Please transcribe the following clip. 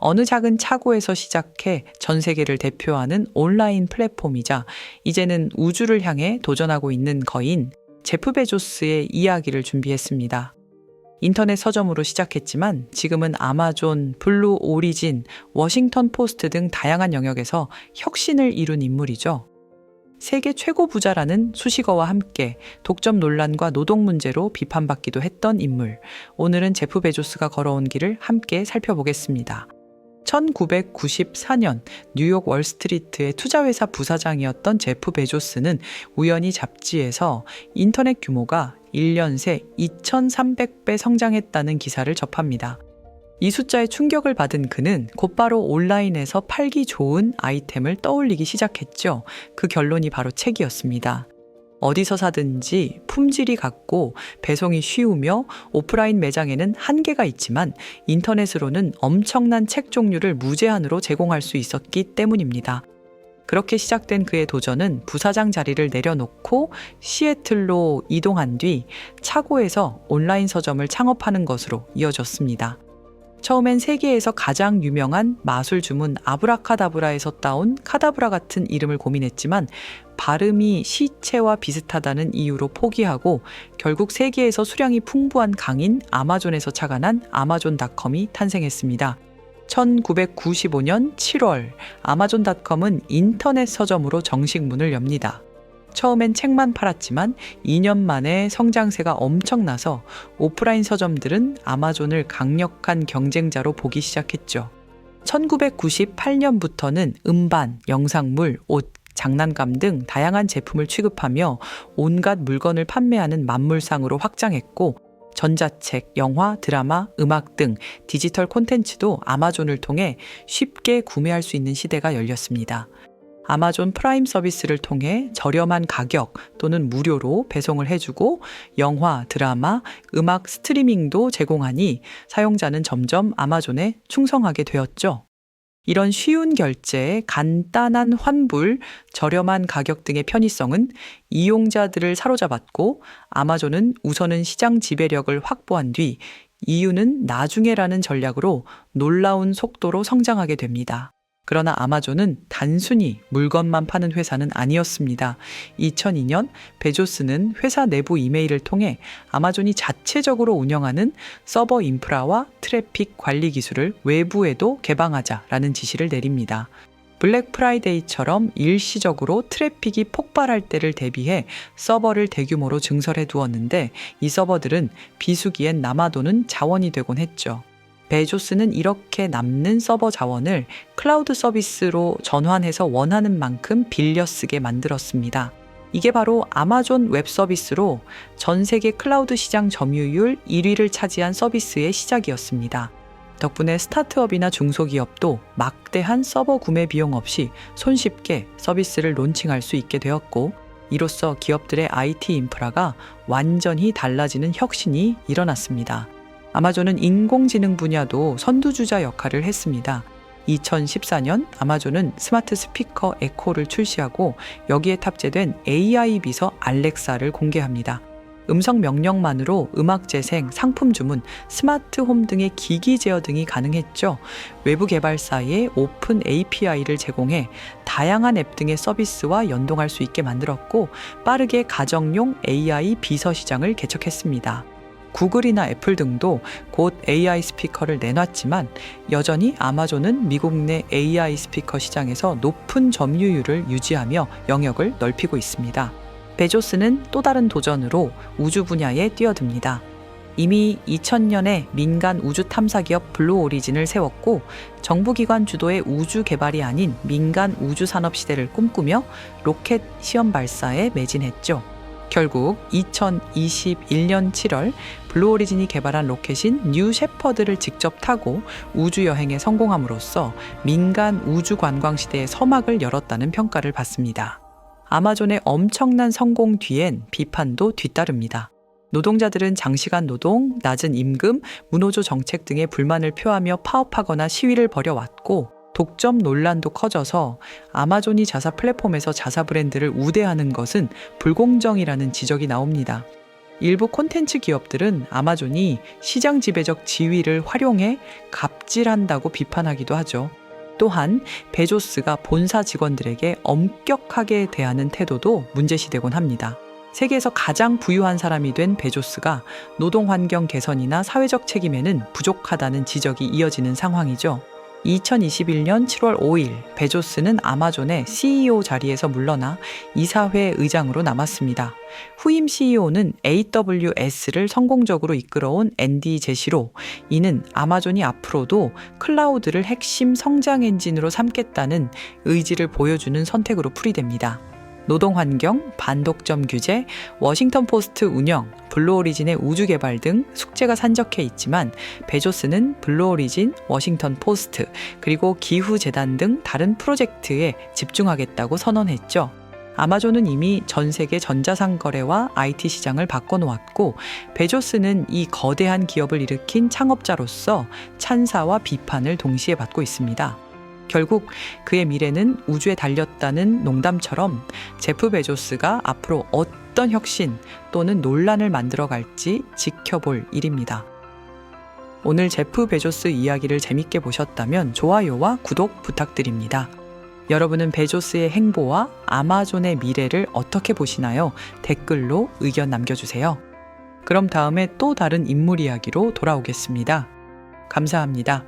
어느 작은 차고에서 시작해 전 세계를 대표하는 온라인 플랫폼이자 이제는 우주를 향해 도전하고 있는 거인 제프 베조스의 이야기를 준비했습니다. 인터넷 서점으로 시작했지만 지금은 아마존, 블루 오리진, 워싱턴 포스트 등 다양한 영역에서 혁신을 이룬 인물이죠. 세계 최고 부자라는 수식어와 함께 독점 논란과 노동 문제로 비판받기도 했던 인물. 오늘은 제프 베조스가 걸어온 길을 함께 살펴보겠습니다. 1994년 뉴욕 월스트리트의 투자회사 부사장이었던 제프 베조스는 우연히 잡지에서 인터넷 규모가 1년 새 2300배 성장했다는 기사를 접합니다. 이 숫자에 충격을 받은 그는 곧바로 온라인에서 팔기 좋은 아이템을 떠올리기 시작했죠. 그 결론이 바로 책이었습니다. 어디서 사든지 품질이 같고 배송이 쉬우며 오프라인 매장에는 한계가 있지만 인터넷으로는 엄청난 책 종류를 무제한으로 제공할 수 있었기 때문입니다. 그렇게 시작된 그의 도전은 부사장 자리를 내려놓고 시애틀로 이동한 뒤 차고에서 온라인 서점을 창업하는 것으로 이어졌습니다. 처음엔 세계에서 가장 유명한 마술 주문 아브라카다브라에서 따온 카다브라 같은 이름을 고민했지만 발음이 시체와 비슷하다는 이유로 포기하고 결국 세계에서 수량이 풍부한 강인 아마존에서 착안한 아마존닷컴이 탄생했습니다. 1995년 7월 아마존닷컴은 인터넷 서점으로 정식 문을 엽니다. 처음엔 책만 팔았지만 2년 만에 성장세가 엄청나서 오프라인 서점들은 아마존을 강력한 경쟁자로 보기 시작했죠. 1998년부터는 음반, 영상물, 옷, 장난감 등 다양한 제품을 취급하며 온갖 물건을 판매하는 만물상으로 확장했고 전자책, 영화, 드라마, 음악 등 디지털 콘텐츠도 아마존을 통해 쉽게 구매할 수 있는 시대가 열렸습니다. 아마존 프라임 서비스를 통해 저렴한 가격 또는 무료로 배송을 해주고 영화, 드라마, 음악 스트리밍도 제공하니 사용자는 점점 아마존에 충성하게 되었죠. 이런 쉬운 결제, 간단한 환불, 저렴한 가격 등의 편의성은 이용자들을 사로잡았고 아마존은 우선은 시장 지배력을 확보한 뒤 이유는 나중에라는 전략으로 놀라운 속도로 성장하게 됩니다. 그러나 아마존은 단순히 물건만 파는 회사는 아니었습니다. 2002년 베조스는 회사 내부 이메일을 통해 아마존이 자체적으로 운영하는 서버 인프라와 트래픽 관리 기술을 외부에도 개방하자라는 지시를 내립니다. 블랙 프라이데이처럼 일시적으로 트래픽이 폭발할 때를 대비해 서버를 대규모로 증설해 두었는데 이 서버들은 비수기엔 남아도는 자원이 되곤 했죠. 베조스는 이렇게 남는 서버 자원을 클라우드 서비스로 전환해서 원하는 만큼 빌려 쓰게 만들었습니다. 이게 바로 아마존 웹 서비스로 전 세계 클라우드 시장 점유율 1위를 차지한 서비스의 시작이었습니다. 덕분에 스타트업이나 중소기업도 막대한 서버 구매 비용 없이 손쉽게 서비스를 론칭할 수 있게 되었고 이로써 기업들의 IT 인프라가 완전히 달라지는 혁신이 일어났습니다. 아마존은 인공지능 분야도 선두주자 역할을 했습니다. 2014년 아마존은 스마트 스피커 에코를 출시하고 여기에 탑재된 AI 비서 알렉사를 공개합니다. 음성 명령만으로 음악 재생, 상품 주문, 스마트 홈 등의 기기 제어 등이 가능했죠. 외부 개발사에 오픈 API를 제공해 다양한 앱 등의 서비스와 연동할 수 있게 만들었고 빠르게 가정용 AI 비서 시장을 개척했습니다. 구글이나 애플 등도 곧 AI 스피커를 내놨지만 여전히 아마존은 미국 내 AI 스피커 시장에서 높은 점유율을 유지하며 영역을 넓히고 있습니다. 베조스는 또 다른 도전으로 우주 분야에 뛰어듭니다. 이미 2000년에 민간 우주 탐사 기업 블루 오리진을 세웠고 정부기관 주도의 우주 개발이 아닌 민간 우주 산업 시대를 꿈꾸며 로켓 시험 발사에 매진했죠. 결국 2021년 7월 블루 오리진이 개발한 로켓인 뉴 셰퍼드를 직접 타고 우주 여행에 성공함으로써 민간 우주 관광 시대의 서막을 열었다는 평가를 받습니다. 아마존의 엄청난 성공 뒤엔 비판도 뒤따릅니다. 노동자들은 장시간 노동, 낮은 임금, 무노조 정책 등의 불만을 표하며 파업하거나 시위를 벌여왔고 독점 논란도 커져서 아마존이 자사 플랫폼에서 자사 브랜드를 우대하는 것은 불공정이라는 지적이 나옵니다. 일부 콘텐츠 기업들은 아마존이 시장 지배적 지위를 활용해 갑질한다고 비판하기도 하죠. 또한 베조스가 본사 직원들에게 엄격하게 대하는 태도도 문제시되곤 합니다. 세계에서 가장 부유한 사람이 된 베조스가 노동 환경 개선이나 사회적 책임에는 부족하다는 지적이 이어지는 상황이죠. 2021년 7월 5일 베조스는 아마존의 CEO 자리에서 물러나 이사회 의장으로 남았습니다. 후임 CEO는 AWS를 성공적으로 이끌어온 앤디 제시로, 이는 아마존이 앞으로도 클라우드를 핵심 성장 엔진으로 삼겠다는 의지를 보여주는 선택으로 풀이됩니다. 노동 환경, 반독점 규제, 워싱턴 포스트 운영, 블루오리진의 우주 개발 등 숙제가 산적해 있지만 베조스는 블루오리진, 워싱턴 포스트, 그리고 기후재단 등 다른 프로젝트에 집중하겠다고 선언했죠. 아마존은 이미 전 세계 전자상거래와 IT 시장을 바꿔놓았고, 베조스는 이 거대한 기업을 일으킨 창업자로서 찬사와 비판을 동시에 받고 있습니다. 결국 그의 미래는 우주에 달렸다는 농담처럼 제프 베조스가 앞으로 어떤 혁신 또는 논란을 만들어갈지 지켜볼 일입니다. 오늘 제프 베조스 이야기를 재밌게 보셨다면 좋아요와 구독 부탁드립니다. 여러분은 베조스의 행보와 아마존의 미래를 어떻게 보시나요? 댓글로 의견 남겨주세요. 그럼 다음에 또 다른 인물 이야기로 돌아오겠습니다. 감사합니다.